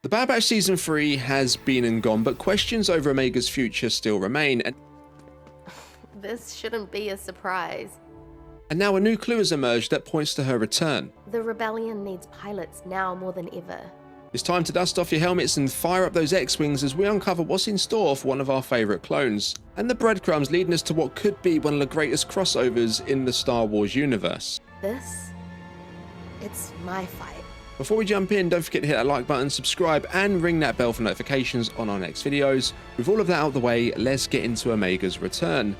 The Bad Batch Season 3 has been and gone, but questions over Omega's future still remain, This shouldn't be a surprise. and now a new clue has emerged that points to her return. The rebellion needs pilots now more than ever. It's time to dust off your helmets and fire up those X-Wings as we uncover what's in store for one of our favourite clones, and the breadcrumbs leading us to what could be one of the greatest crossovers in the Star Wars universe. It's my fight. Before we jump in, don't forget to hit that like button, subscribe, and ring that bell for notifications on our next videos. With all of that out of the way, let's get into Omega's return.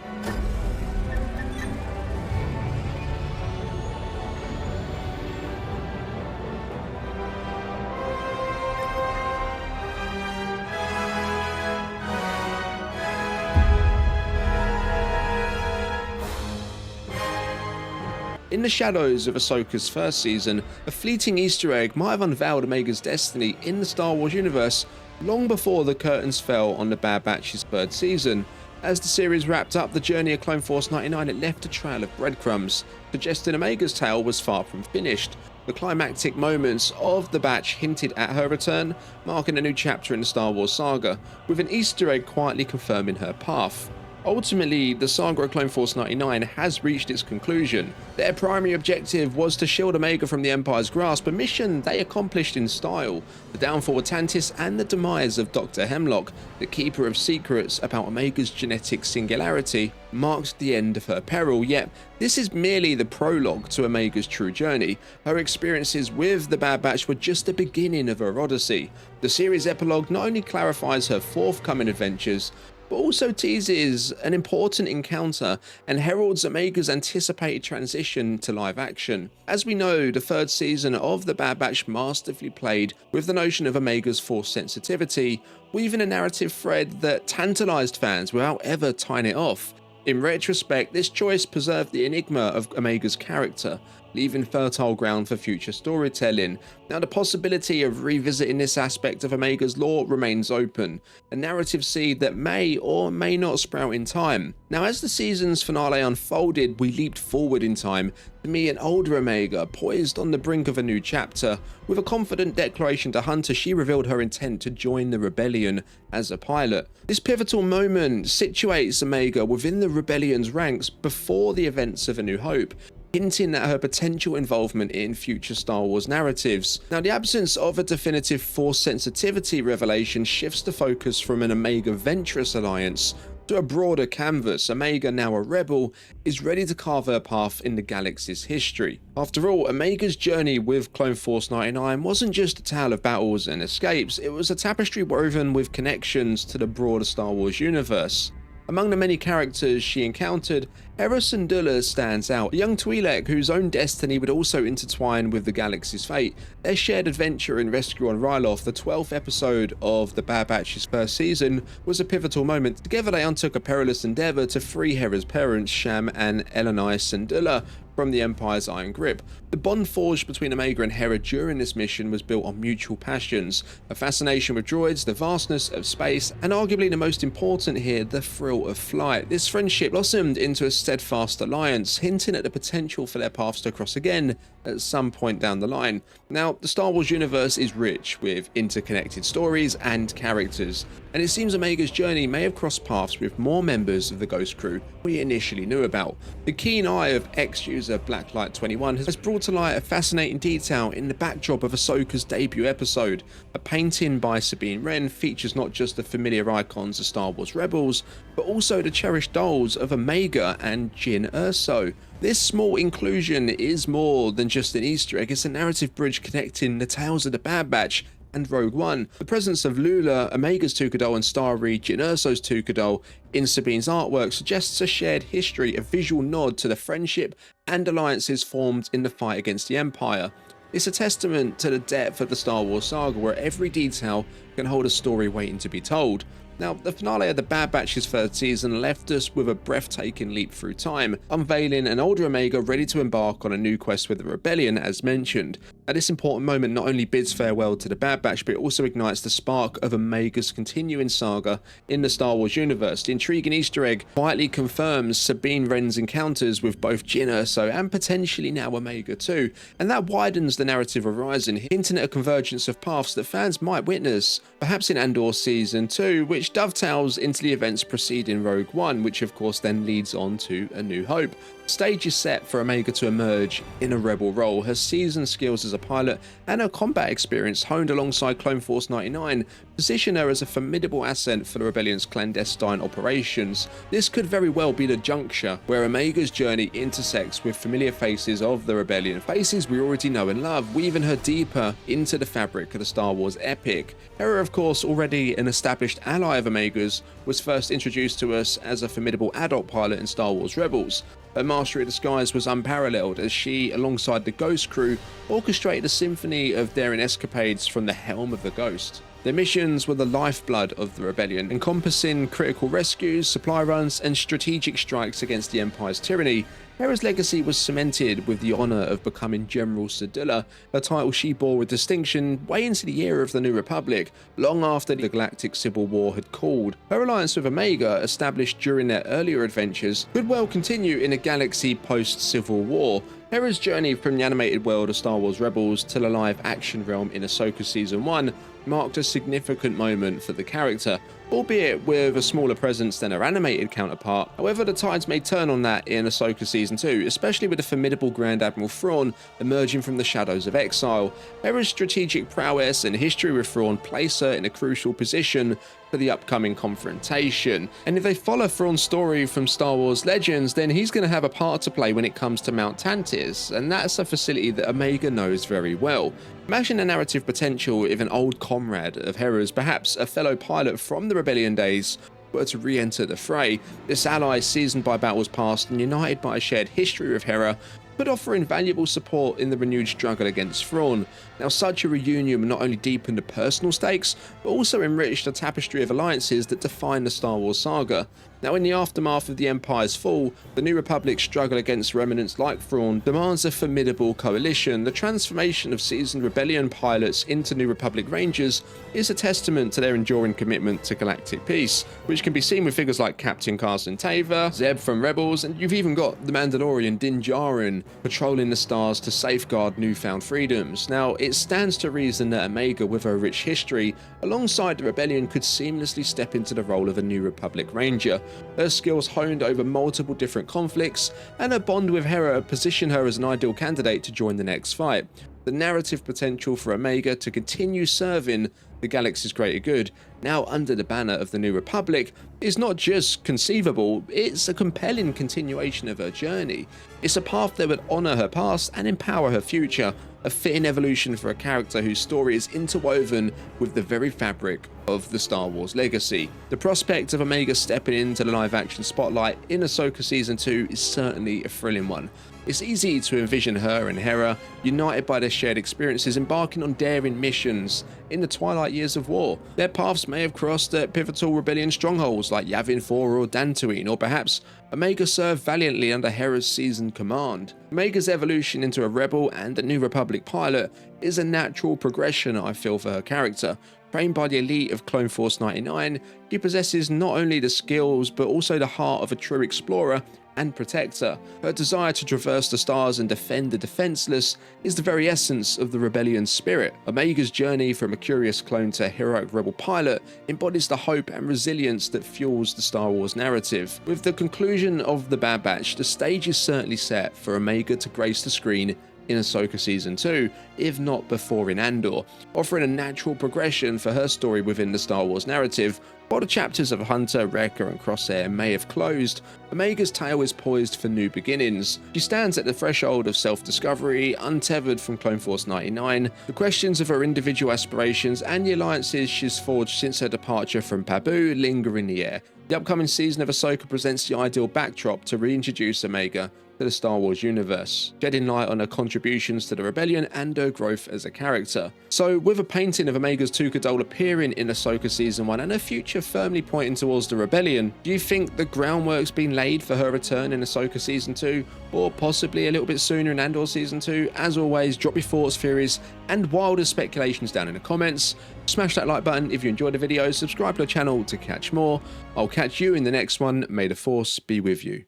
In the shadows of Ahsoka's first season, a fleeting Easter egg might have unveiled Omega's destiny in the Star Wars universe long before the curtains fell on the Bad Batch's third season. As the series wrapped up the journey of Clone Force 99, it left a trail of breadcrumbs, suggesting Omega's tale was far from finished. The climactic moments of the Batch hinted at her return, marking a new chapter in the Star Wars saga, with an Easter egg quietly confirming her path. Ultimately, the saga of Clone Force 99 has reached its conclusion. Their primary objective was to shield Omega from the Empire's grasp, a mission they accomplished in style. The downfall of Tantis and the demise of Dr. Hemlock, the keeper of secrets about Omega's genetic singularity, marked the end of her peril, yet this is merely the prologue to Omega's true journey. Her experiences with the Bad Batch were just the beginning of her odyssey. The series epilogue not only clarifies her forthcoming adventures, but also teases an important encounter and heralds Omega's anticipated transition to live action. As we know, the third season of The Bad Batch masterfully played with the notion of Omega's force sensitivity, weaving a narrative thread that tantalized fans without ever tying it off. In retrospect, this choice preserved the enigma of Omega's character, leaving fertile ground for future storytelling. Now, the possibility of revisiting this aspect of Omega's lore remains open, a narrative seed that may or may not sprout in time. Now, as the season's finale unfolded, we leaped forward in time to meet an older Omega poised on the brink of a new chapter. With a confident declaration to Hunter, she revealed her intent to join the rebellion as a pilot. This pivotal moment situates Omega within the rebellion's ranks before the events of A New Hope, hinting at her potential involvement in future Star Wars narratives. Now, the absence of a definitive force sensitivity revelation shifts the focus from an Omega Ventress alliance to a broader canvas. Omega, now a rebel, is ready to carve her path in the galaxy's history. After all, Omega's journey with Clone Force 99 wasn't just a tale of battles and escapes, it was a tapestry woven with connections to the broader Star Wars universe. Among the many characters she encountered, Hera Syndulla stands out, a young Twi'lek whose own destiny would also intertwine with the galaxy's fate. Their shared adventure in Rescue on Ryloth, the 12th episode of the Bad Batch's first season, was a pivotal moment. Together they undertook a perilous endeavour to free Hera's parents, Sham and Eleni Syndulla, from the Empire's iron grip. The bond forged between Omega and Hera during this mission was built on mutual passions, a fascination with droids, the vastness of space, and arguably the most important here, the thrill of flight. This friendship blossomed into a steadfast alliance, hinting at the potential for their paths to cross again at some point down the line. Now, the Star Wars universe is rich with interconnected stories and characters, and it seems Omega's journey may have crossed paths with more members of the Ghost Crew we initially knew about. The keen eye of ex-user Blacklight21 has brought to light a fascinating detail in the backdrop of Ahsoka's debut episode. A painting by Sabine Wren features not just the familiar icons of Star Wars Rebels, but also the cherished dolls of Omega and Jyn Erso. This small inclusion is more than just an Easter egg, it's a narrative bridge connecting the tales of the Bad Batch and Rogue One. The presence of Lula, Omega's Tuca doll, and Starry, Jyn Erso's Tuca doll, in Sabine's artwork suggests a shared history, a visual nod to the friendship and alliances formed in the fight against the Empire. It's a testament to the depth of the Star Wars saga, where every detail can hold a story waiting to be told. Now, the finale of the Bad Batch's third season left us with a breathtaking leap through time, unveiling an older Omega ready to embark on a new quest with the Rebellion as mentioned. At this important moment, not only bids farewell to the Bad Batch, but it also ignites the spark of Omega's continuing saga in the Star Wars universe. The intriguing Easter egg quietly confirms Sabine Wren's encounters with both Jyn Erso and potentially now Omega too, and that widens the narrative horizon, hinting at a convergence of paths that fans might witness, perhaps in Andor Season 2, which dovetails into the events preceding Rogue One, which of course then leads on to A New Hope. The stage is set for Omega to emerge in a rebel role. Her seasoned skills as a pilot and her combat experience honed alongside Clone Force 99 position her as a formidable asset for the Rebellion's clandestine operations. This could very well be the juncture where Omega's journey intersects with familiar faces of the Rebellion, faces we already know and love, weaving her deeper into the fabric of the Star Wars epic. Hera, of course, already an established ally of Omega's, was first introduced to us as a formidable adult pilot in Star Wars Rebels. Her mastery of disguise was unparalleled as she, alongside the Ghost crew, orchestrated a symphony of daring escapades from the helm of the Ghost. Their missions were the lifeblood of the Rebellion, encompassing critical rescues, supply runs, and strategic strikes against the Empire's tyranny. Hera's legacy was cemented with the honour of becoming General Syndulla, a title she bore with distinction way into the era of the New Republic, long after the Galactic Civil War had cooled. Her alliance with Omega, established during their earlier adventures, could well continue in a galaxy post-Civil War. Hera's journey from the animated world of Star Wars Rebels to the live action realm in Ahsoka Season 1 marked a significant moment for the character, albeit with a smaller presence than her animated counterpart. However, the tides may turn on that in Ahsoka Season 2, especially with the formidable Grand Admiral Thrawn emerging from the shadows of exile. Hera's strategic prowess and history with Thrawn place her in a crucial position for the upcoming confrontation. And if they follow Thrawn's story from Star Wars Legends, then he's going to have a part to play when it comes to Mount Tantiss, and that's a facility that Omega knows very well. Imagine the narrative potential if an old comrade of Hera's, perhaps a fellow pilot from the Rebellion days, were to re-enter the fray. This ally, seasoned by battles past and united by a shared history with Hera, could offer invaluable support in the renewed struggle against Thrawn. Now, such a reunion would not only deepen the personal stakes, but also enrich the tapestry of alliances that define the Star Wars saga. Now, in the aftermath of the Empire's fall, the New Republic's struggle against remnants like Thrawn demands a formidable coalition. The transformation of seasoned Rebellion pilots into New Republic Rangers is a testament to their enduring commitment to galactic peace, which can be seen with figures like Captain Carson Tava, Zeb from Rebels, and you've even got the Mandalorian Din Djarin patrolling the stars to safeguard newfound freedoms. Now, it stands to reason that Omega, with her rich history, alongside the Rebellion, could seamlessly step into the role of a New Republic Ranger. Her skills honed over multiple different conflicts, and her bond with Hera position her as an ideal candidate to join the next fight. The narrative potential for Omega to continue serving the galaxy's greater good, now under the banner of the New Republic, is not just conceivable, it's a compelling continuation of her journey. It's a path that would honour her past and empower her future, a fitting evolution for a character whose story is interwoven with the very fabric of the Star Wars legacy. The prospect of Omega stepping into the live-action spotlight in Ahsoka Season 2 is certainly a thrilling one. It's easy to envision her and Hera, united by their shared experiences, embarking on daring missions in the twilight years of war. Their paths may have crossed at pivotal Rebellion strongholds like Yavin 4 or Dantooine, or perhaps Omega served valiantly under Hera's seasoned command. Omega's evolution into a rebel and a New Republic pilot is a natural progression, I feel, for her character. Trained by the elite of Clone Force 99, she possesses not only the skills but also the heart of a true explorer and protector. Her desire to traverse the stars and defend the defenseless is the very essence of the Rebellion's spirit. Omega's journey from a curious clone to a heroic rebel pilot embodies the hope and resilience that fuels the Star Wars narrative. With the conclusion of The Bad Batch, the stage is certainly set for Omega to grace the screen in Ahsoka Season 2, if not before in Andor, offering a natural progression for her story within the Star Wars narrative. While the chapters of Hunter, Wrecker, and Crosshair may have closed, Omega's tale is poised for new beginnings. She stands at the threshold of self-discovery, untethered from Clone Force 99. The questions of her individual aspirations and the alliances she's forged since her departure from Pabu linger in the air. The upcoming season of Ahsoka presents the ideal backdrop to reintroduce Omega to the Star Wars universe, shedding light on her contributions to the rebellion and her growth as a character. So with a painting of Omega's Tuca doll appearing in Ahsoka Season 1 and her future firmly pointing towards the rebellion, do you think the groundwork's been laid for her return in Ahsoka Season 2, or possibly a little bit sooner in Andor Season 2? As always, drop your thoughts, theories, and wildest speculations down in the comments. Smash that like button if you enjoyed the video, subscribe to the channel to catch more. I'll catch you in the next one. May the Force be with you.